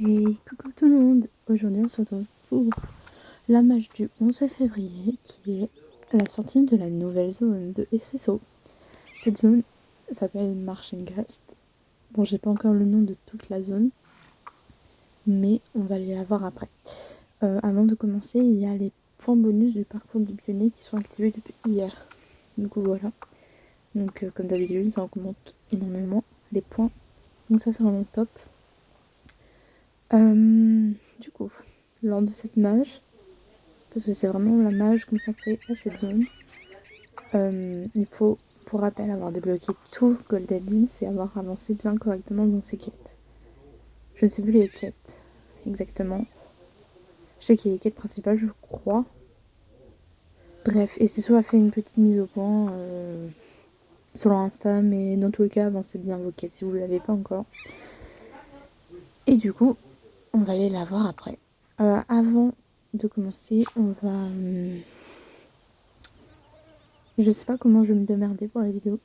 Et coucou tout le monde, aujourd'hui on se retrouve pour la match du 11 février qui est la sortie de la nouvelle zone de SSO. Cette zone s'appelle Marchengast. Bon, j'ai pas encore le nom de toute la zone, mais on va aller la voir après. Avant de commencer, il y a les points bonus du parcours du pionnier qui sont activés depuis hier. Du coup voilà, donc comme d'habitude ça augmente énormément les points, donc ça c'est vraiment top. Du coup, lors de cette mage, parce que c'est vraiment la mage consacrée à cette zone, il faut, pour rappel, avoir débloqué tout Golden Links et avoir avancé bien correctement dans ses quêtes. Je ne sais plus les quêtes exactement. Je sais qu'il y a les quêtes principales, je crois. Bref, et c'est soit fait une petite mise au point sur leur Insta, mais dans tous les cas, avancez bien vos quêtes si vous ne l'avez pas encore. Et du coup, on va aller la voir après. Avant de commencer, on va... je sais pas comment je vais me démerder pour la vidéo.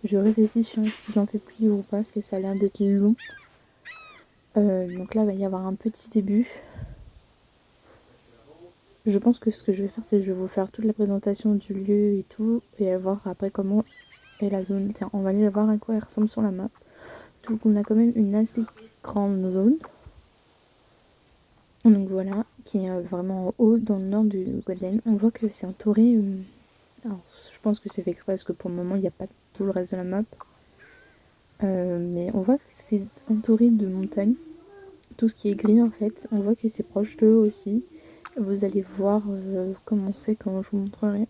Je réfléchis si j'en fais plus ou pas, parce que ça a l'air d'être long. Donc là, il va y avoir un petit début. Je pense que ce que je vais faire, c'est que je vais vous faire toute la présentation du lieu et tout, et voir après comment est la zone. Tiens, on va aller voir à quoi elle ressemble sur la map. Donc on a quand même une assez grande zone. Donc voilà, qui est vraiment en haut dans le nord du Golden. On voit que c'est entouré... alors, je pense que c'est fait exprès parce que pour le moment, il n'y a pas tout le reste de la map. Mais on voit que c'est entouré de montagnes. Tout ce qui est gris en fait, on voit que c'est proche de l'eau aussi. Vous allez voir comment c'est quand je vous montrerai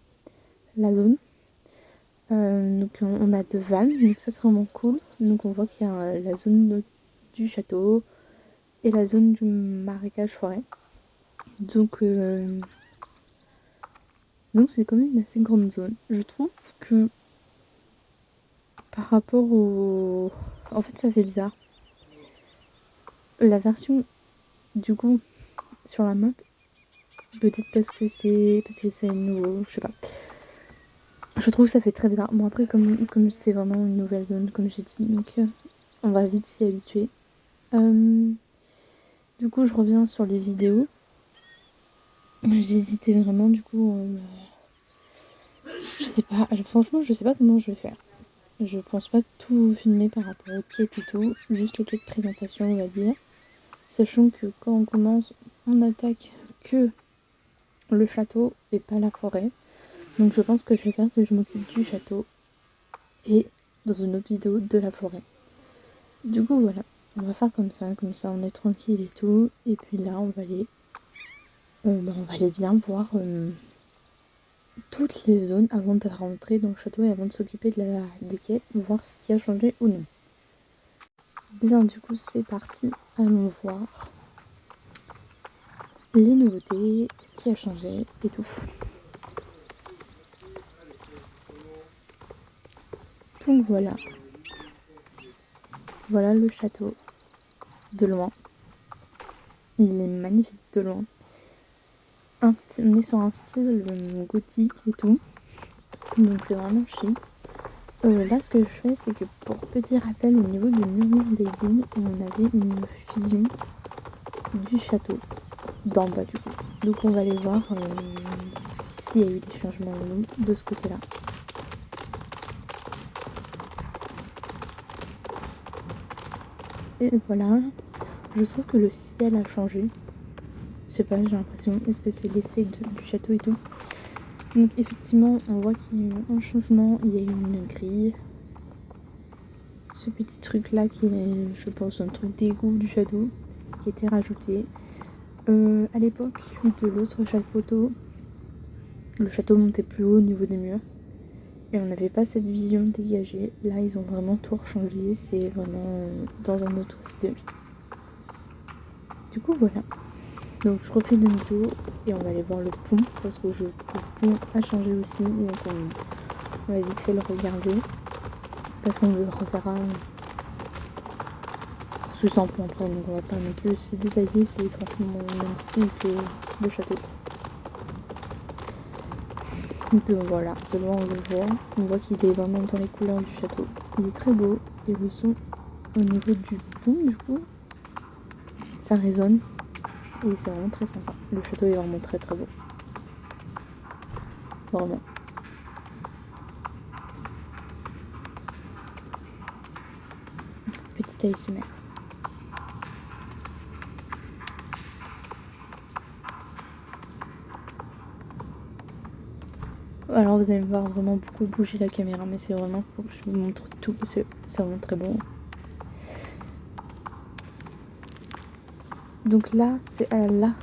la zone. Donc on a deux vannes, donc ça c'est vraiment cool. Donc on voit qu'il y a la zone du château et la zone du marécage forêt. Donc c'est quand même une assez grande zone. Je trouve que par rapport au... En fait ça fait bizarre. La version du coup sur la map, peut-être parce que c'est nouveau, je sais pas. Je trouve que ça fait très bizarre. Bon après comme c'est vraiment une nouvelle zone comme j'ai dit, donc on va vite s'y habituer. Du coup je reviens sur les vidéos. J'hésitais vraiment du coup. Je sais pas, franchement je sais pas comment je vais faire. Je pense pas tout filmer par rapport aux quêtes et tout, juste les quêtes de présentation on va dire. Sachant que quand on commence, on attaque que le château et pas la forêt. Donc je pense que je vais faire que je m'occupe du château et dans une autre vidéo de la forêt. Du coup voilà, on va faire comme ça on est tranquille et tout. Et puis là on va aller bien voir toutes les zones avant de rentrer dans le château et avant de s'occuper des quêtes, voir ce qui a changé ou non. Bien du coup c'est parti, allons voir les nouveautés, ce qui a changé et tout. Donc voilà. Voilà le château de loin. Il est magnifique de loin. On est sur un style gothique et tout. Donc c'est vraiment chic. Là ce que je fais c'est que pour petit rappel au niveau du murmure des dînes, on avait une vision du château d'en bas du coup. Donc on va aller voir s'il y a eu des changements ou non de ce côté là. Et voilà, je trouve que le ciel a changé. Je sais pas, j'ai l'impression, est-ce que c'est l'effet du château et tout. Donc effectivement, on voit qu'il y a eu un changement, il y a eu une grille. Ce petit truc là qui est, je pense, un truc d'égout du château qui a été rajouté. À l'époque de l'autre château, le château montait plus haut au niveau des murs. Et on n'avait pas cette vision dégagée. Là, ils ont vraiment tout rechangé. C'est vraiment dans un autre style. Du coup, voilà. Donc, je refais demi-tour et on va aller voir le pont. Parce que le pont a changé aussi. Donc, on va vite fait le regarder. Parce qu'on le reverra sous 100 points après. Donc, on va pas non plus se détailler. C'est franchement le même style que le château. Donc voilà, de loin on voit qu'il est vraiment dans les couleurs du château. Il est très beau et le son au niveau du pont du coup, ça résonne et c'est vraiment très sympa. Le château est vraiment très très beau. Vraiment. Petite ASMR. Alors vous allez me voir vraiment beaucoup bouger la caméra, mais c'est vraiment pour que je vous montre tout parce que c'est vraiment très bon. Donc là, c'est là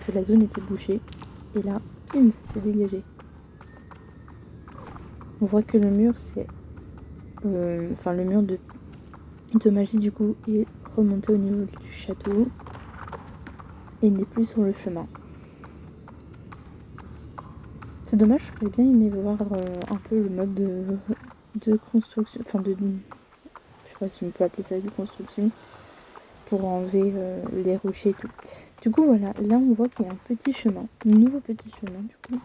que la zone était bouchée. Et là, pim, c'est dégagé. On voit que le mur, c'est... Enfin, le mur de magie, du coup, est remonté au niveau du château. Et n'est plus sur le chemin. C'est dommage, j'aurais bien aimé voir un peu le mode de construction. Enfin, je sais pas si on peut appeler ça de construction. Pour enlever les rochers et tout. Du coup, voilà, là on voit qu'il y a un petit chemin. Un nouveau petit chemin, du coup.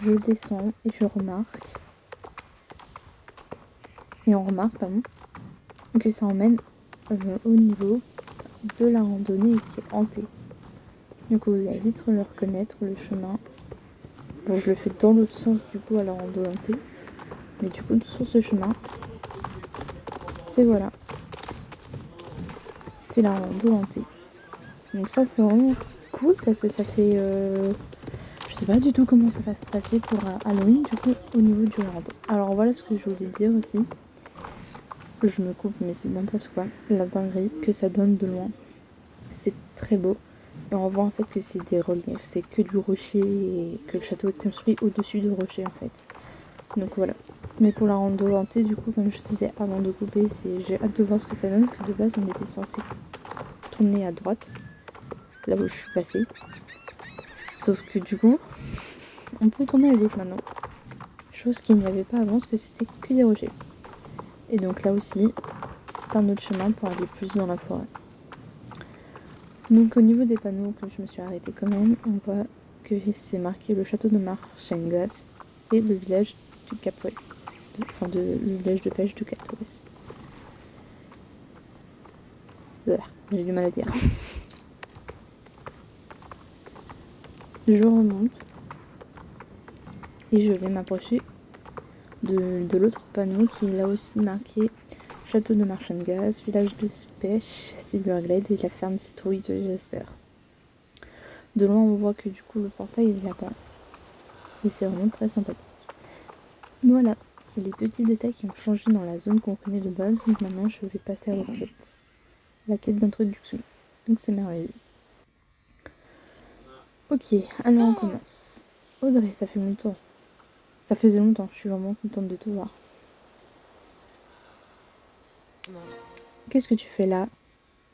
Je descends et je remarque. Et on remarque, pardon, que ça emmène au niveau de la randonnée qui est hantée. Du coup, vous allez vite le reconnaître, le chemin. Bon, je le fais dans l'autre sens, du coup, à la randonnée hantée. Mais du coup, sur ce chemin, c'est voilà. C'est la randonnée hantée. Donc ça, c'est vraiment cool parce que ça fait... je sais pas du tout comment ça va se passer pour Halloween, du coup, au niveau du rando. Alors voilà ce que je voulais dire aussi. Je me coupe, mais c'est n'importe quoi. La dinguerie que ça donne de loin. C'est très beau. Et on voit en fait que c'est des reliefs. C'est que du rocher et que le château est construit au-dessus du rocher en fait. Donc voilà. Mais pour la rando hantée, du coup, comme je disais avant de couper, j'ai hâte de voir ce que ça donne. Que de base, on était censé tourner à droite, là où je suis passée. Sauf que du coup, on peut tourner à gauche maintenant. Chose qu'il n'y avait pas avant, parce que c'était que des rochers. Et donc là aussi, c'est un autre chemin pour aller plus dans la forêt. Donc au niveau des panneaux, que je me suis arrêtée quand même, on voit que c'est marqué le château de Marchengast et le village du Cap Ouest. Le village de pêche du Cap Ouest. Là, j'ai du mal à dire. Je remonte et je vais m'approcher de l'autre panneau qui est là aussi marqué château de Marchengast, village de pêche, Silverglade et la ferme citrouille de Jasper. De loin on voit que du coup le portail est là-bas et c'est vraiment très sympathique. Voilà, c'est les petits détails qui ont changé dans la zone qu'on connaît de base, donc maintenant je vais passer à la quête d'introduction. Donc c'est merveilleux. Ok, alors on commence. Audrey, ça fait longtemps. Ça faisait longtemps, je suis vraiment contente de te voir. Qu'est-ce que tu fais là?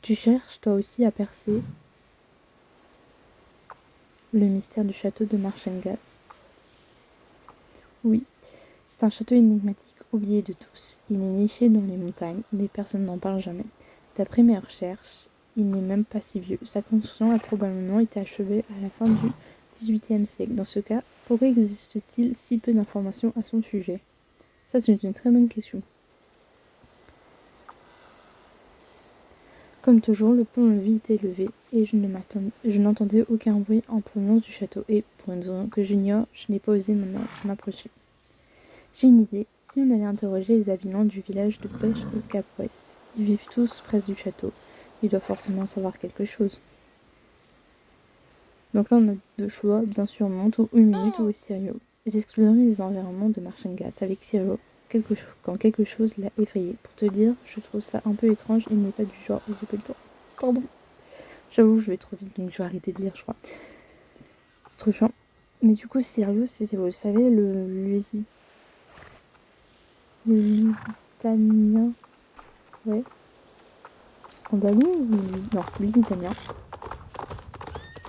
Tu cherches toi aussi à percer le mystère du château de Marchengast. Oui, c'est un château énigmatique oublié de tous. Il est niché dans les montagnes, mais personne n'en parle jamais. D'après mes recherches, il n'est même pas si vieux. Sa construction a probablement été achevée à la fin du XVIIIe siècle. Dans ce cas, pourquoi existe-t-il si peu d'informations à son sujet? Ça, c'est une très bonne question. Comme toujours, le pont-levis était levé et je n'entendais aucun bruit en provenance du château. Et, pour une raison que j'ignore, je n'ai pas osé m'approcher. J'ai une idée. Si on allait interroger les habitants du village de pêche au Cap Ouest, ils vivent tous près du château. Ils doivent forcément savoir quelque chose. Donc là, on a deux choix, bien sûr, on monte ou une minute ou Sirio. J'explorerai les environnements de Marchengast avec Sirio quand quelque chose l'a effrayé. Pour te dire, je trouve ça un peu étrange, il n'est pas du genre j'ai pas le temps. Pardon. J'avoue, je vais trop vite, donc je vais arrêter de lire, je crois. C'est trop chiant. Mais du coup, Sirio, c'est, vous le savez, le Lusitanien. Ouais. Andalou ou non, Lusitanien.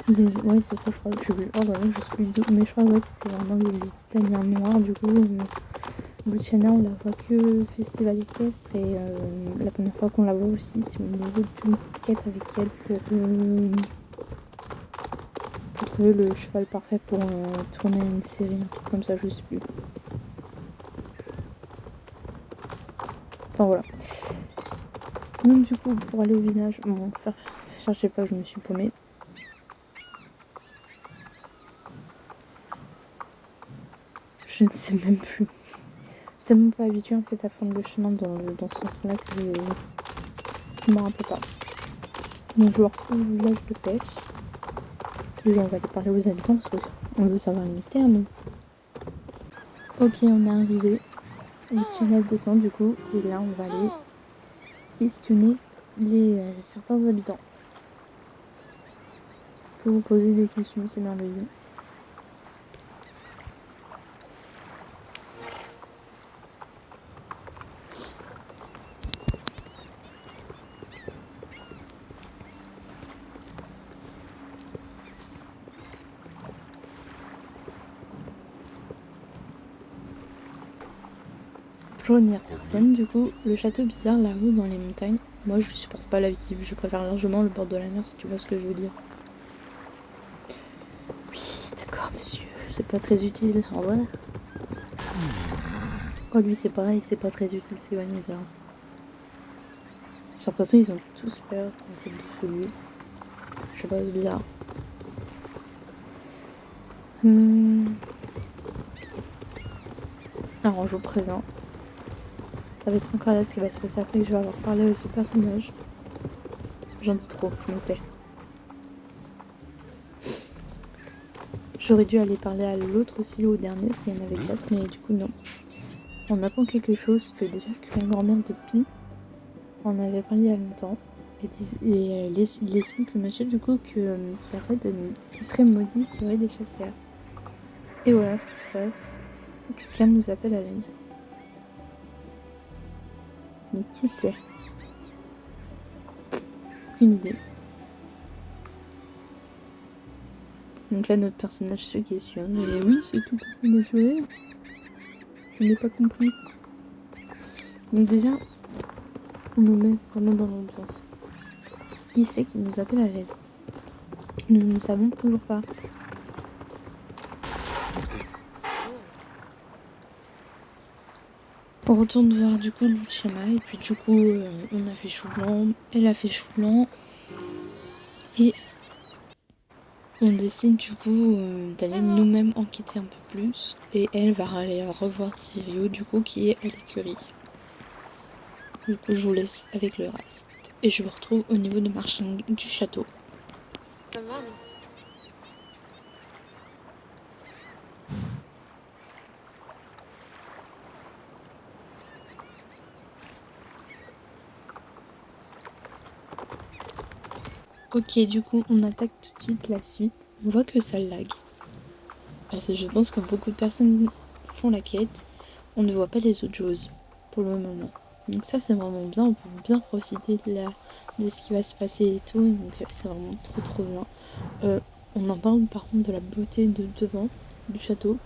Ouais, c'est ça, je crois. Je sais plus. Oh là là, je sais plus du tout. Mais je crois, ouais, c'était vraiment les Lusitaniens noirs. Du coup, Luciana, on la voit que festival équestre. Et la première fois qu'on la voit aussi, c'est au niveau d'une quête avec elle pour trouver le cheval parfait pour tourner une série, un truc comme ça, je sais plus. Enfin voilà. Donc du coup, pour aller au village, bon, cherchez pas, je me suis paumée. Je ne sais même plus. Tellement pas habituée en fait à prendre le chemin dans ce sens-là que je m'en rappelle pas. Donc je retrouve le village de pêche. Déjà on va aller parler aux habitants parce qu'on veut savoir le mystère nous. Ok, on est arrivé. Le tunnel descend du coup et là on va aller questionner certains habitants. Pour vous poser des questions, c'est merveilleux. Pour revenir personne, du coup, le château bizarre là-haut dans les montagnes, moi je supporte pas la visite, je préfère largement le bord de la mer si tu vois ce que je veux dire. Oui, d'accord monsieur, c'est pas très utile, au revoir. Oh lui c'est pareil, c'est pas très utile, c'est va nous dire. J'ai l'impression qu'ils ont tous peur en fait de ce lieu. Je sais pas, c'est bizarre. Alors je vous préviens, ça va être incroyable ce qui va se passer après que je vais avoir parlé au super personnage. J'en dis trop, je me tais. J'aurais dû aller parler à l'autre aussi, au dernier, parce qu'il y en avait 4, mais du coup non. On apprend quelque chose que déjà que la grand-mère de Pi en avait parlé il y a longtemps. Il explique le monsieur du coup qu'il serait maudit, qu'il y aurait des chasseurs. Et voilà ce qui se passe. Quelqu'un nous appelle à l'aide. Mais qui c'est? Aucune idée. Donc là notre personnage se questionne. Et oui, c'est tout à fait naturel. Je n'ai pas compris. Donc déjà, on nous met vraiment dans l'ambiance. Qui c'est qui nous appelle à l'aide? Nous ne savons toujours pas. On retourne voir du coup Luciana et puis du coup on a fait chou blanc, elle a fait chou blanc et on décide du coup d'aller nous-mêmes enquêter un peu plus et elle va aller revoir Sirio du coup qui est à l'écurie. Du coup je vous laisse avec le reste et je vous retrouve au niveau de marchand du château. Ok, du coup on attaque tout de suite la suite. On voit que ça lag. Parce que je pense que beaucoup de personnes font la quête. On ne voit pas les autres choses pour le moment. Donc ça c'est vraiment bien, on peut bien profiter de ce qui va se passer et tout. Donc c'est vraiment trop bien. On en parle par contre de la beauté de devant du château.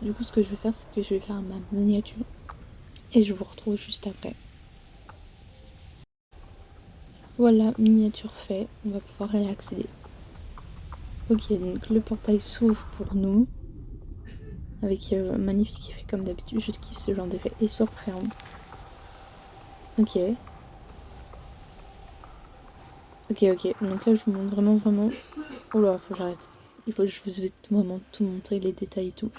Du coup ce que je vais faire c'est que je vais faire ma miniature. Et je vous retrouve juste après. Voilà, miniature fait, on va pouvoir y accéder. Ok, donc le portail s'ouvre pour nous. Avec un magnifique effet comme d'habitude, je kiffe ce genre d'effet. Et surprenant. Ok. Ok. Donc là, je vous montre vraiment. Oh là, faut que j'arrête. Il faut que je vous ai vraiment tout montrer, les détails et tout.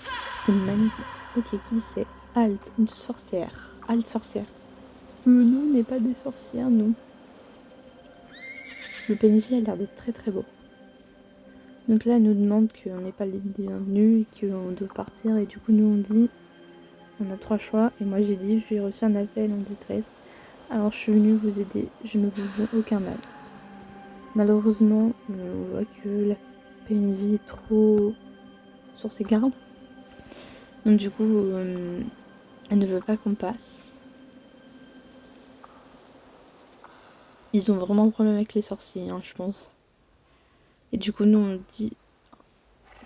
C'est magnifique. Ok, qui c'est? Alt, une sorcière. Alt sorcière. Nous, n'est pas des sorcières, nous. Le PNJ a l'air d'être très beau. Donc là, elle nous demande qu'on n'est pas les bienvenus et qu'on doit partir. Et du coup, nous, on dit, on a 3 choix. Et moi, j'ai dit, j'ai reçu un appel en détresse. Alors, je suis venue vous aider. Je ne vous veux aucun mal. Malheureusement, on voit que la PNJ est trop sur ses gardes. Donc du coup, elle ne veut pas qu'on passe. Ils ont vraiment un problème avec les sorciers, hein, je pense. Et du coup, nous, on dit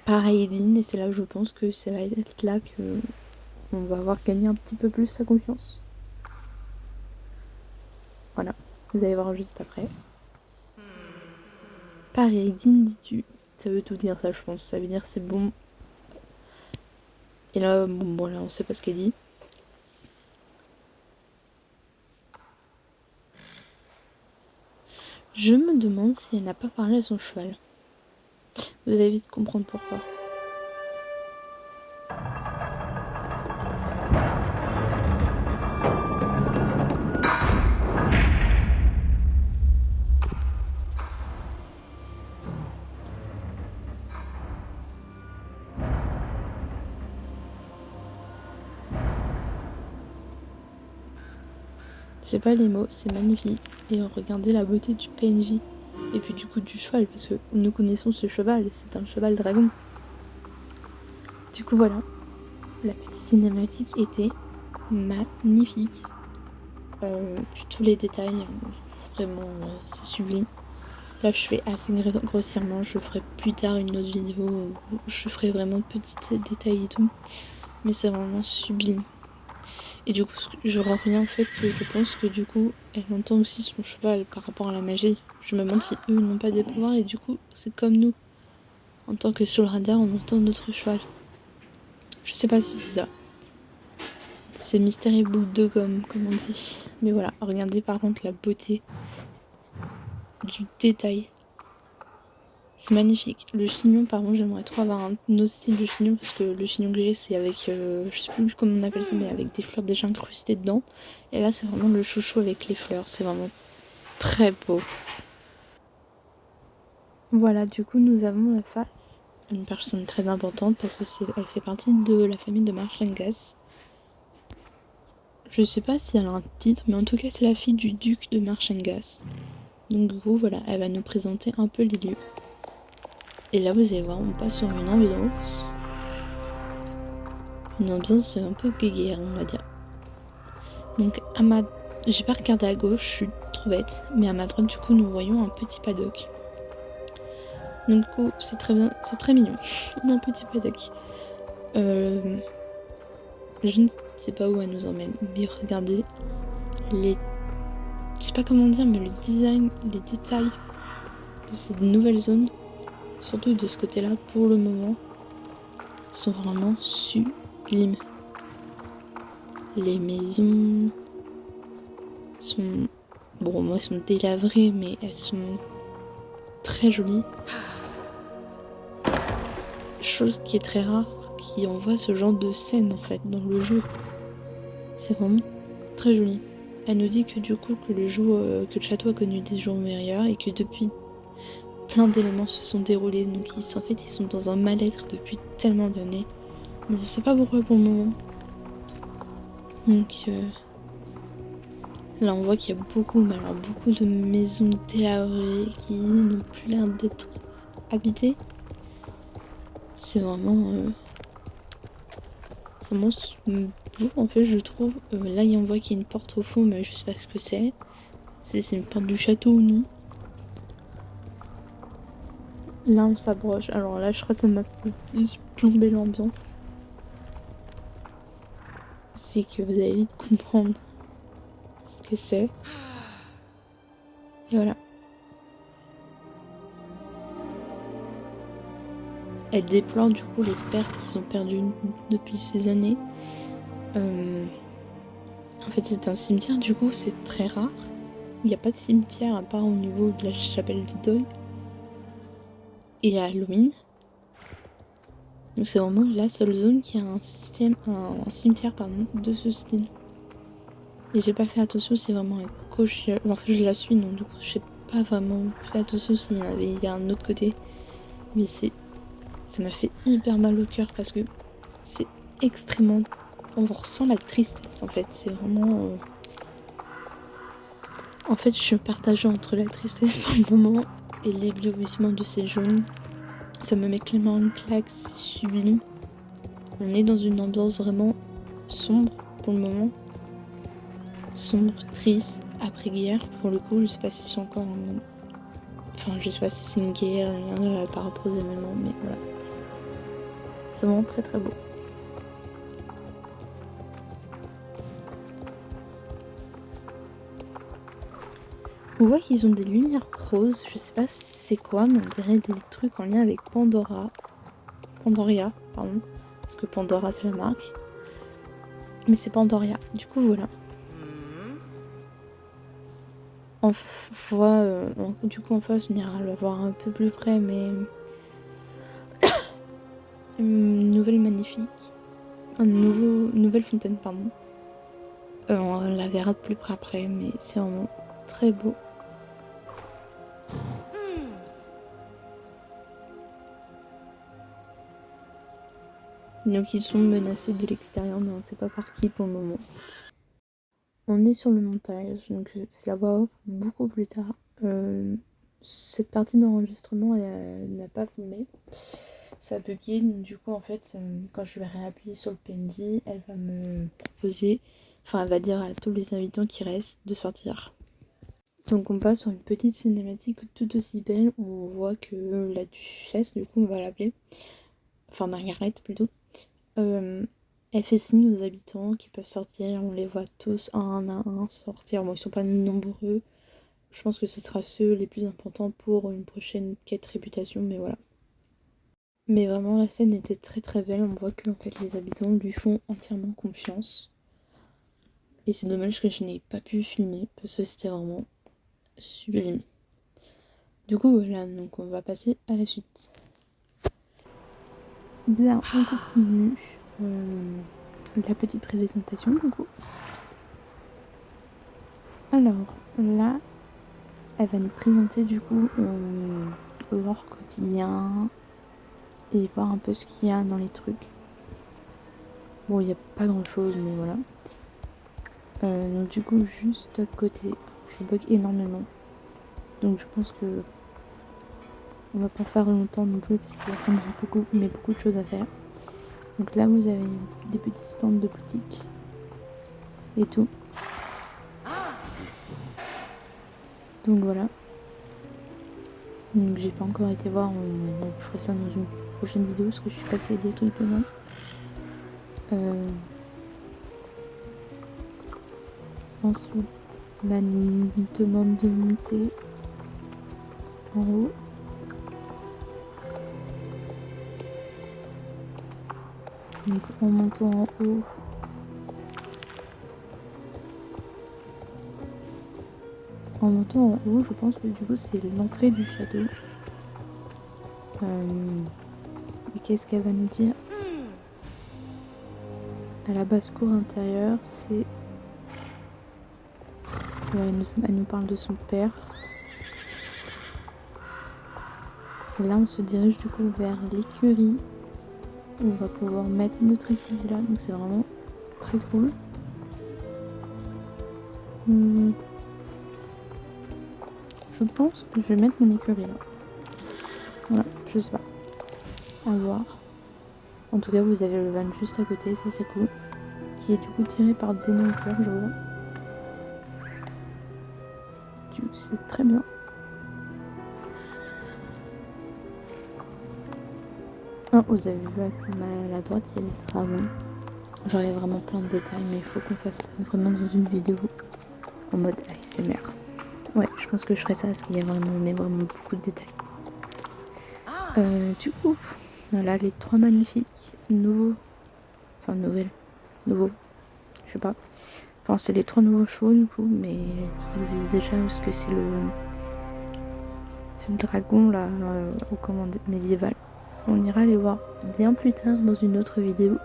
pareil Edine, et c'est là où je pense que ça va être là que on va avoir gagné un petit peu plus sa confiance. Voilà, vous allez voir juste après. Pareil Edine, dis-tu. Ça veut tout dire, ça, je pense. Ça veut dire c'est bon. Et là, bon là, on sait pas ce qu'elle dit. Je me demande si elle n'a pas parlé à son cheval. Vous allez vite comprendre pourquoi. J'ai pas les mots, c'est magnifique. Et regardez la beauté du PNJ. Et puis du coup du cheval, parce que nous connaissons ce cheval, c'est un cheval dragon. Du coup voilà, la petite cinématique était magnifique. Puis tous les détails, vraiment c'est sublime. Là je fais assez grossièrement, je ferai plus tard une autre vidéo où je ferai vraiment petits détails et tout. Mais c'est vraiment sublime. Et du coup, je reviens au fait que je pense que du coup, elle entend aussi son cheval par rapport à la magie. Je me demande si eux n'ont pas des pouvoirs et du coup, c'est comme nous. En tant que sur le radar, on entend notre cheval. Je sais pas si c'est ça. C'est mystère et boule de gomme, comme on dit. Mais voilà, regardez par contre la beauté du détail. C'est magnifique. Le chignon, par contre, j'aimerais trop avoir un autre style de chignon parce que le chignon que j'ai, c'est avec, je sais plus comment on appelle ça, mais avec des fleurs déjà incrustées dedans. Et là, c'est vraiment le chouchou avec les fleurs. C'est vraiment très beau. Voilà, du coup, nous avons la face. Une personne très importante parce que elle fait partie de la famille de Marchangas. Je sais pas si elle a un titre, mais en tout cas, c'est la fille du duc de Marchangas. Donc, du coup, voilà, elle va nous présenter un peu les lieux. Et là, vous allez voir, on passe sur une ambiance. Une ambiance un peu guéguerre, on va dire. Donc, j'ai pas regardé à gauche, je suis trop bête. Mais à ma droite, du coup, nous voyons un petit paddock. Donc, du coup, c'est très bien, c'est très mignon. Un petit paddock. Je ne sais pas où elle nous emmène, mais regardez les... Je sais pas comment dire, mais le design, les détails de cette nouvelle zone, surtout de ce côté-là, pour le moment, sont vraiment sublimes. Les maisons sont... Bon, moi, elles sont délabrées, mais elles sont très jolies. Chose qui est très rare, qui envoie ce genre de scène, en fait, dans le jeu. C'est vraiment très joli. Elle nous dit que du coup, que le château a connu des jours meilleurs et que depuis plein d'éléments se sont déroulés. Donc en fait, ils sont dans un mal-être depuis tellement d'années. Mais je sais pas pourquoi pour le moment. Donc là, on voit qu'il y a beaucoup, mais alors beaucoup de maisons délabrées qui n'ont plus l'air d'être habitées. C'est vraiment beau en fait, je trouve. Là, on voit qu'il y a une porte au fond, mais je sais pas ce que c'est. Si c'est une porte du château ou non. Là, on s'approche. Alors là, je crois que ça m'a plus plombé l'ambiance. C'est que vous allez vite comprendre ce que c'est. Et voilà. Elle déplore du coup les pertes qu'ils ont perdues depuis ces années. En fait, c'est un cimetière, du coup, c'est très rare. Il n'y a pas de cimetière à part au niveau de la chapelle de Dole et à Halloween. Donc c'est vraiment la seule zone qui a un cimetière pardon, de ce style. Et j'ai pas fait attention si vraiment à gauche, en fait je la suis, donc du coup j'ai pas vraiment fait attention s'il y a un autre côté. Mais ça m'a fait hyper mal au cœur parce que c'est extrêmement... On ressent la tristesse en fait, c'est vraiment... En fait je suis partagée entre la tristesse pour le moment et l'éblouissement de ces jeunes. Ça me met clairement une claque, c'est sublime. On est dans une ambiance vraiment sombre pour le moment. Sombre, triste, après-guerre. Pour le coup, je sais pas si c'est encore un... Enfin, je sais pas si c'est une guerre, rien par rapport aux événements, mais voilà. C'est vraiment très très beau. On voit qu'ils ont des lumières roses, je sais pas c'est quoi, mais on dirait des trucs en lien avec Pandoria, pardon. Parce que Pandora c'est la marque. Mais c'est Pandoria, du coup voilà. En fois, du coup en face on ira le voir un peu plus près, mais une nouvelle magnifique, nouvelle fontaine pardon. On la verra de plus près après, mais c'est vraiment très beau. Donc ils sont menacés de l'extérieur, mais on ne sait pas par qui pour le moment. On est sur le montage, donc c'est la voix off beaucoup plus tard. Cette partie d'enregistrement n'a pas filmé. Ça a bugué, donc du coup en fait quand je vais réappuyer sur le PNJ, elle va me proposer, enfin elle va dire à tous les invitants qui restent de sortir. Donc on passe sur une petite cinématique tout aussi belle où on voit que la duchesse, du coup on va l'appeler, enfin Margaret plutôt, elle fait signe aux habitants qui peuvent sortir, on les voit tous un à un sortir. Bon, ils sont pas nombreux, je pense que ce sera ceux les plus importants pour une prochaine quête réputation, mais voilà. Mais vraiment la scène était très très belle, on voit que en fait, les habitants lui font entièrement confiance. Et c'est dommage que je n'ai pas pu filmer parce que c'était vraiment sublime. Du coup voilà, donc on va passer à la suite. Bien, on continue la petite présentation du coup. Alors là, elle va nous présenter du coup leur quotidien et voir un peu ce qu'il y a dans les trucs. Bon, il n'y a pas grand chose, mais voilà. Donc du coup, juste à côté, je bug énormément. Donc je pense que on va pas faire longtemps non plus parce qu'il y a quand même beaucoup de choses à faire. Donc là, vous avez des petits stands de boutique et tout. Donc voilà. Donc j'ai pas encore été voir, donc je ferai ça dans une prochaine vidéo parce que je suis passée des trucs dedans. Ensuite, la demande de monter en haut. Donc en montant en haut, je pense que du coup c'est l'entrée du château. Et qu'est-ce qu'elle va nous dire? À la basse-cour intérieure, c'est... Ouais, elle nous parle de son père. Et là, on se dirige du coup vers l'écurie. On va pouvoir mettre notre écurie là, donc c'est vraiment très cool. Je pense que je vais mettre mon écurie là. Voilà, je sais pas. À voir. En tout cas, vous avez le van juste à côté, ça c'est cool. Qui est du coup tiré par Denoncourt, je vois. Du coup, c'est très bien. Oh, vous avez vu à la droite, il y a les dragons. Genre, il y a vraiment plein de détails, mais il faut qu'on fasse ça vraiment dans une vidéo en mode ASMR. Ouais, je pense que je ferai ça parce qu'il y a vraiment beaucoup de détails. Du coup, voilà les trois magnifiques nouveaux. Enfin, nouveaux, je sais pas. Enfin, c'est les trois nouveaux chevaux du coup, mais qui existent déjà parce que c'est le dragon là, au commande médiéval. On ira les voir bien plus tard dans une autre vidéo.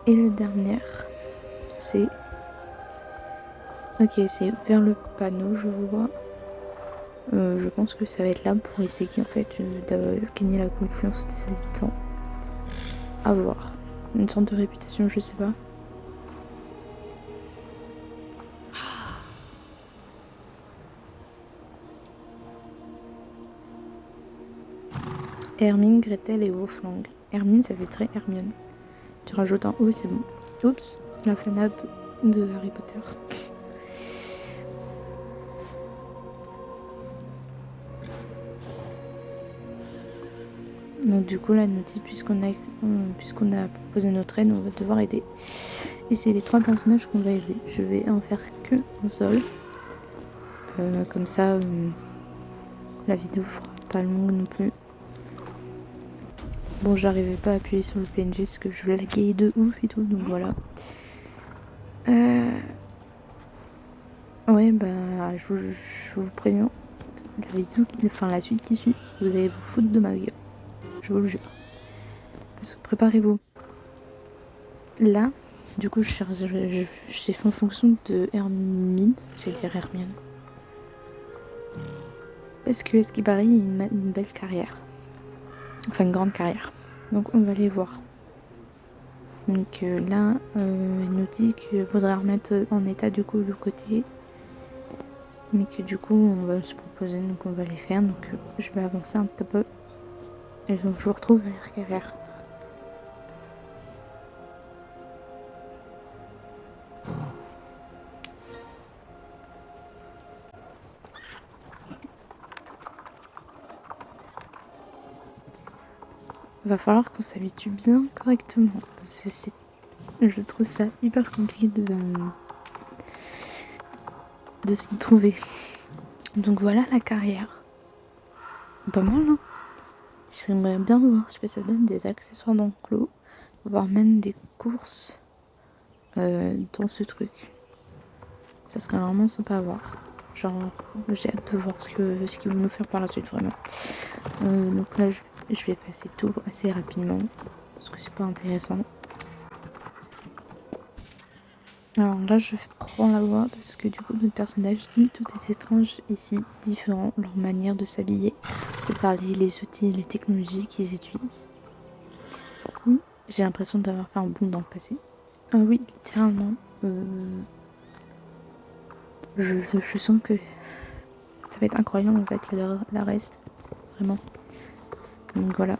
Et la dernière, c'est... Ok, c'est vers le panneau, je vois. Je pense que ça va être là pour essayer en fait de gagner la confiance des habitants. À voir. Une sorte de réputation, je sais pas. Hermine, Gretel et Wolfgang. Hermine, ça fait très Hermione. Tu rajoutes un O, c'est bon. Oups, la fanade de Harry Potter. Donc du coup là, elle nous dit puisqu'on a proposé notre aide, on va devoir aider. Et c'est les trois personnages qu'on va aider. Je vais en faire que un seul. Comme ça, la vidéo fera pas longue non plus. Bon, j'arrivais pas à appuyer sur le PNG parce que je voulais la gayer de ouf et tout, donc voilà. Ouais, bah, je vous préviens, la vidéo, enfin la suite qui suit, vous allez vous foutre de ma gueule. Je vous le jure. Parce que préparez-vous. Là, du coup, j'ai fait en fonction de Hermine. J'allais dire Hermione. Parce que, ce qui paraît, il a une belle carrière. Enfin, une grande carrière. Donc, on va aller voir. Donc là, il nous dit qu'il faudrait remettre en état du coup le côté. Mais que du coup, on va se proposer, donc on va les faire. Donc je vais avancer un petit peu. Et donc je vous retrouve vers quelle heure? Va falloir qu'on s'habitue bien correctement. Parce que je trouve ça hyper compliqué de s'y trouver. Donc voilà la carrière. Pas mal, hein? J'aimerais bien voir si ça donne des accessoires d'enclos, voire même des courses dans ce truc. Ça serait vraiment sympa à voir. Genre, j'ai hâte de voir ce qu'ils vont nous faire par la suite, vraiment. Donc là, je vais passer tout assez rapidement, parce que c'est pas intéressant. Alors là, je prends la voix, parce que du coup, notre personnage dit tout est étrange ici, différent, leur manière de s'habiller, de parler, les outils, les technologies qu'ils utilisent. Oui, j'ai l'impression d'avoir fait un bond dans le passé. Ah oui, littéralement. Je sens que ça va être incroyable en fait, la reste. Vraiment. Donc voilà.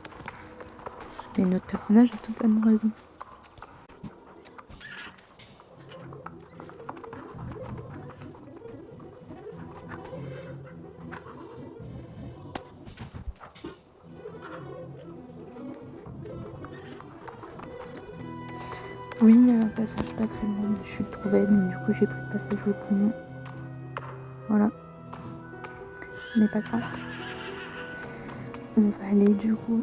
Mais notre personnage a totalement raison. Oui, il y a un passage pas très loin, mais je suis trop bête, donc du coup j'ai pris le passage au pont. Voilà. Mais pas grave. On va aller du coup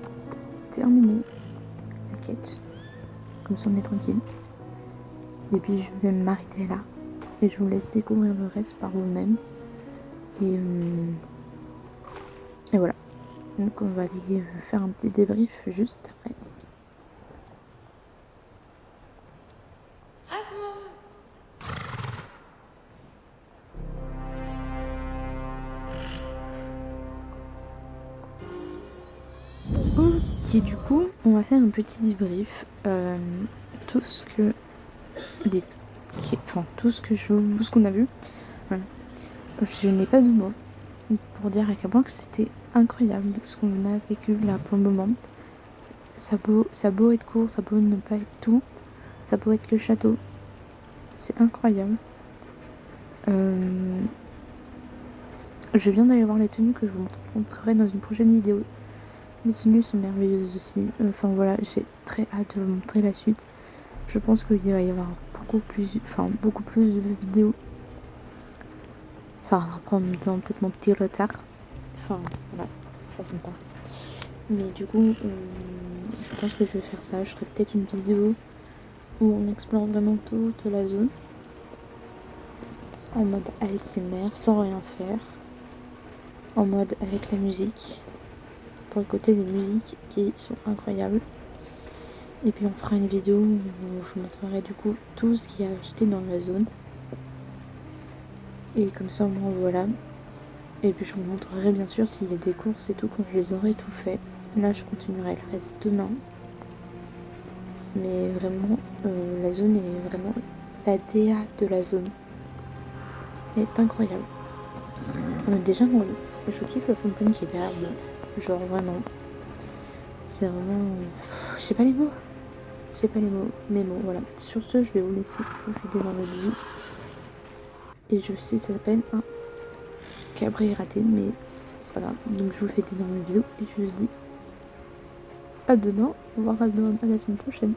terminer la quête. Comme ça on est tranquille. Et puis je vais m'arrêter là. Et je vous laisse découvrir le reste par vous-même. Et voilà. Donc on va aller faire un petit débrief juste après. Ok, du coup, on va faire un petit débrief. Tout ce que tout ce qu'on a vu. Voilà. Je n'ai pas de mots pour dire à quel point que c'était incroyable ce qu'on a vécu là pour le moment. Ça a beau être court, ça a beau ne pas être tout, ça a beau être le château. C'est incroyable. Je viens d'aller voir les tenues que je vous montrerai dans une prochaine vidéo. Les tenues sont merveilleuses aussi. Enfin voilà, j'ai très hâte de vous montrer la suite. Je pense qu'il va y avoir beaucoup plus de vidéos. Ça reprend en même temps peut-être mon petit retard. Enfin voilà, façon pas. Mais du coup, je pense que je vais faire ça. Je ferai peut-être une vidéo où on explore vraiment toute la zone. En mode ASMR, sans rien faire. En mode avec la musique. Pour écouter des musiques qui sont incroyables. Et puis on fera une vidéo où je vous montrerai du coup tout ce qu'il y a acheté dans la zone. Et comme ça au moins voilà. Et puis je vous montrerai bien sûr s'il y a des courses et tout quand je les aurai tout fait. Là je continuerai le reste demain. Mais vraiment la zone est vraiment... La DA de la zone est incroyable. Déjà moi je kiffe la fontaine qui est derrière moi. Genre vraiment. C'est vraiment... Je sais pas les mots. J'ai pas mes mots, voilà. Sur ce, je vais vous laisser. Je vous fais d'énormes bisous. Et je sais, ça s'appelle un cabré raté, mais c'est pas grave. Donc je vous fais d'énormes bisous et je vous dis à demain, voire à la semaine prochaine.